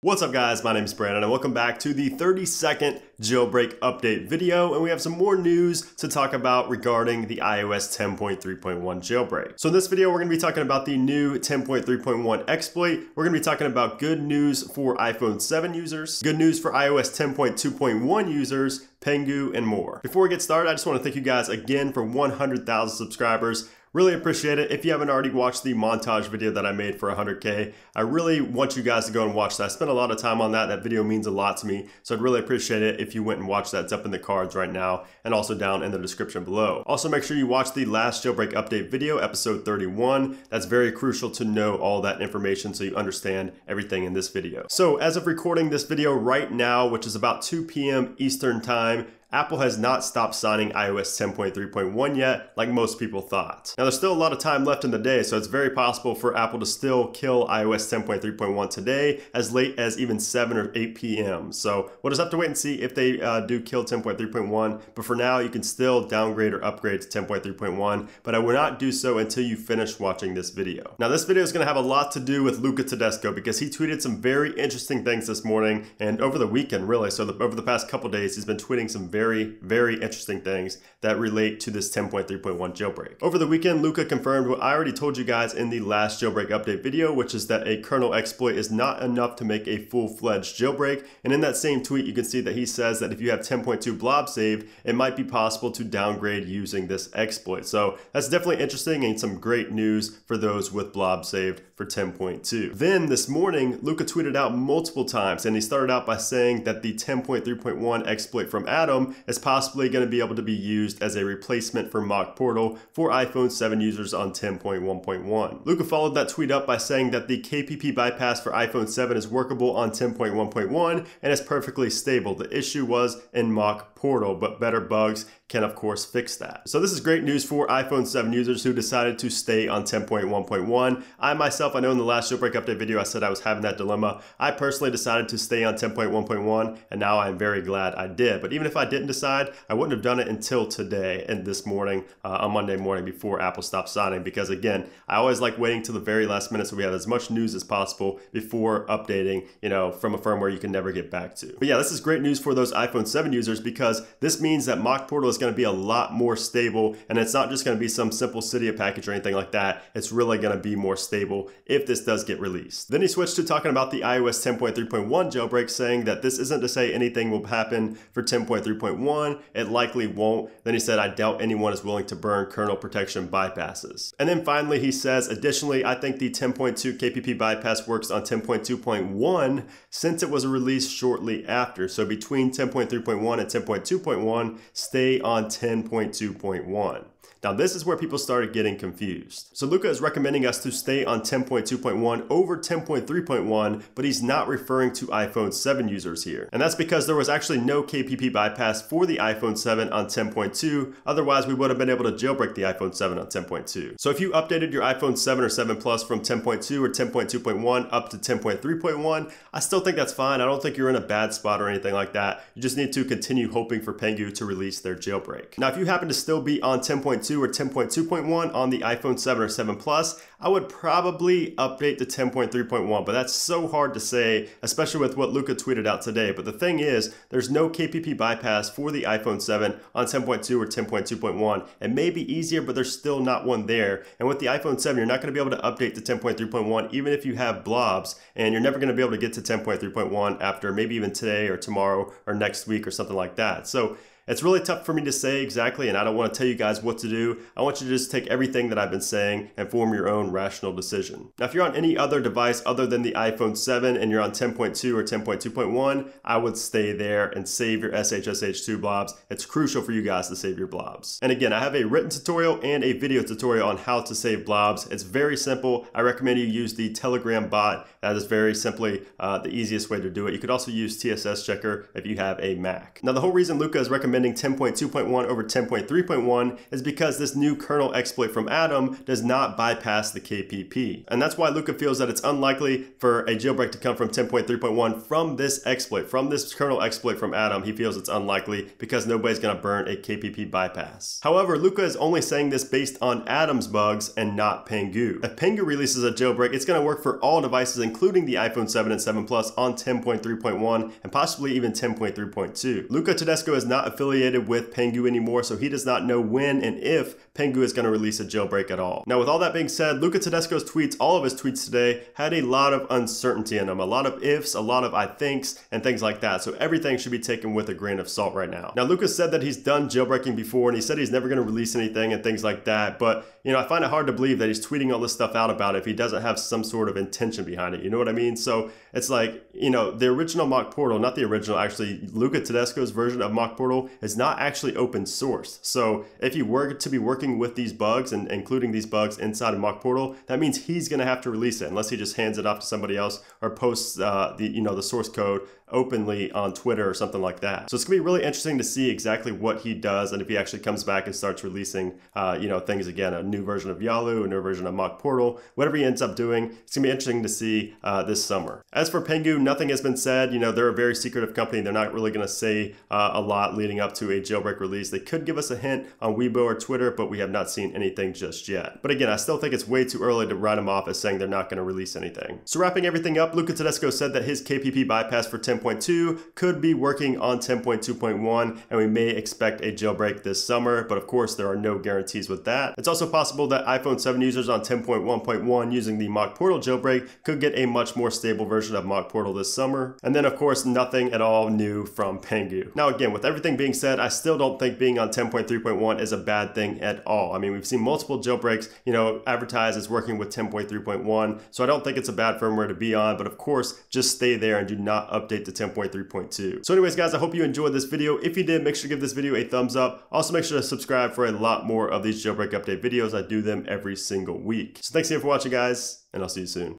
What's up guys, my name is Brandon and welcome back to the 30-second jailbreak update video, and we have some more news to talk about regarding the iOS 10.3.1 jailbreak. So in this video we're going to be talking about the new 10.3.1 exploit. We're going to be talking about good news for iPhone 7 users, good news for iOS 10.2.1 users, Pangu, and more. Before we get started, I just want to thank you guys again for 100,000 subscribers. Really appreciate it. If you haven't already watched the montage video that I made for 100K, I really want you guys to go and watch that. I spent a lot of time on that. That video means a lot to me. So I'd really appreciate it if you went and watched that. It's up in the cards right now and also down in the description below. Also, make sure you watch the last jailbreak update video, episode 31. That's very crucial to know all that information so you understand everything in this video. So as of recording this video right now, which is about 2 p.m. Eastern time, Apple has not stopped signing iOS 10.3.1 yet, like most people thought. Now, there's still a lot of time left in the day, so it's very possible for Apple to still kill iOS 10.3.1 today, as late as even 7 or 8 p.m. So we'll just have to wait and see if they do kill 10.3.1, but for now, you can still downgrade or upgrade to 10.3.1, but I will not do so until you finish watching this video. Now, this video is going to have a lot to do with Luca because he tweeted some very interesting things this morning and over the weekend, really. So over the past couple days, he's been tweeting some very interesting things that relate to this 10.3.1 jailbreak. Over the weekend, Luca confirmed what I already told you guys in the last jailbreak update video, which is that a kernel exploit is not enough to make a full-fledged jailbreak. And in that same tweet, you can see that he says that if you have 10.2 blob saved, it might be possible to downgrade using this exploit. So that's definitely interesting and some great news for those with blob saved for 10.2. Then this morning, Luca tweeted out multiple times, and he started out by saying that the 10.3.1 exploit from Adam is possibly going to be able to be used as a replacement for Mock Portal for iPhone 7 users on 10.1.1. Luca followed that tweet up by saying that the KPP bypass for iPhone 7 is workable on 10.1.1 and is perfectly stable. The issue was in Mock Portal, but better bugs can of course fix that. So this is great news for iPhone 7 users who decided to stay on 10.1.1. I myself, I know in the last jailbreak update video I said I was having that dilemma. I personally decided to stay on 10.1.1 and now I'm very glad I did. But even if I didn't decide, I wouldn't have done it until today and this morning, on Monday morning before Apple stopped signing, because again, I always like waiting till the very last minute so we have as much news as possible before updating, from a firmware you can never get back to. But yeah, this is great news for those iPhone 7 users because this means that Mock Portal is going to be a lot more stable, and it's not just going to be some simple Cydia package or anything like that. It's really going to be more stable if this does get released. Then he switched to talking about the iOS 10.3.1 jailbreak, saying that this isn't to say anything will happen for 10.3.1. It likely won't. Then he said, I doubt anyone is willing to burn kernel protection bypasses. And then finally he says, additionally, I think the 10.2 KPP bypass works on 10.2.1 since it was released shortly after. So between 10.3.1 and 10.2.1, stay on 10.2.1. Now this is where people started getting confused. So Luca is recommending us to stay on 10.2.1 over 10.3.1, but he's not referring to iPhone 7 users here. And that's because there was actually no KPP bypass for the iPhone 7 on 10.2. Otherwise, we would have been able to jailbreak the iPhone 7 on 10.2. So if you updated your iPhone 7 or 7 Plus from 10.2 or 10.2.1 up to 10.3.1, I still think that's fine. I don't think you're in a bad spot or anything like that. You just need to continue hoping for Pangu to release their jailbreak. Now, if you happen to still be on 10.2 or 10.2.1 on the iPhone 7 or 7 Plus, I would probably update to 10.3.1, but that's so hard to say, especially with what Luca tweeted out today. But the thing is, there's no KPP bypass for the iPhone 7 on 10.2 or 10.2.1. It may be easier, but there's still not one there. And with the iPhone 7, you're not going to be able to update to 10.3.1, even if you have blobs, and you're never going to be able to get to 10.3.1 after maybe even today or tomorrow or next week or something like that. So it's really tough for me to say exactly, and I don't want to tell you guys what to do. I want you to just take everything that I've been saying and form your own rational decision. Now, if you're on any other device other than the iPhone 7 and you're on 10.2 or 10.2.1, I would stay there and save your SHSH2 blobs. It's crucial for you guys to save your blobs. And again, I have a written tutorial and a video tutorial on how to save blobs. It's very simple. I recommend you use the Telegram bot. That is very simply the easiest way to do it. You could also use TSS Checker if you have a Mac. Now, the whole reason Luca is recommending recommending 10.2.1 over 10.3.1 is because this new kernel exploit from Atom does not bypass the KPP. And that's why Luca feels that it's unlikely for a jailbreak to come from 10.3.1 from this exploit, from this kernel exploit from Atom. He feels it's unlikely because nobody's going to burn a KPP bypass. However, Luca is only saying this based on Atom's bugs and not Pangu. If Pangu releases a jailbreak, it's going to work for all devices, including the iPhone 7 and 7 Plus on 10.3.1 and possibly even 10.3.2. Luca Tedesco is not affiliated with Pangu anymore, so he does not know when and if Pangu is going to release a jailbreak at all. Now, with all that being said, Luca Tedesco's tweets, all of his tweets today, had a lot of uncertainty in them, a lot of ifs, a lot of I thinks, and things like that. So everything should be taken with a grain of salt right now. Now, Luca said that he's done jailbreaking before, and he said he's never going to release anything and things like that. But, you know, I find it hard to believe that he's tweeting all this stuff out about it if he doesn't have some sort of intention behind it. You know what I mean? So it's like, you know, the original mock portal, not the original, actually, Luca Tedesco's version of mock portal is not actually open source. So if you were to be working with these bugs and including these bugs inside of mock portal, that means he's going to have to release it unless he just hands it off to somebody else or posts the source code openly on Twitter or something like that. So it's gonna be really interesting to see exactly what he does and if he actually comes back and starts releasing things again, a new version of Yalu, a new version of mock portal, whatever he ends up doing. It's gonna be interesting to see this summer. As for Pangu, nothing has been said. You know, they're a very secretive company. They're not really gonna say a lot leading up to a jailbreak release. They could give us a hint on Weibo or Twitter, but we have not seen anything just yet. But again, I still think it's way too early to write them off as saying they're not gonna release anything. So wrapping everything up, Luca Tedesco said that his KPP bypass for 10.2 could be working on 10.2.1, and we may expect a jailbreak this summer, but of course there are no guarantees with that. It's also possible that iPhone 7 users on 10.1.1 using the mock portal jailbreak could get a much more stable version of mock portal this summer. And then of course nothing at all new from Pangu. Now again, with everything being said, I still don't think being on 10.3.1 is a bad thing at all. I mean, we've seen multiple jailbreaks, you know, advertised as working with 10.3.1, so I don't think it's a bad firmware to be on, but of course just stay there and do not update to 10.3.1. So anyways, guys, I hope you enjoyed this video. If you did, make sure to give this video a thumbs up. Also, make sure to subscribe for a lot more of these jailbreak update videos. I do them every single week. So thanks again for watching, guys, and I'll see you soon.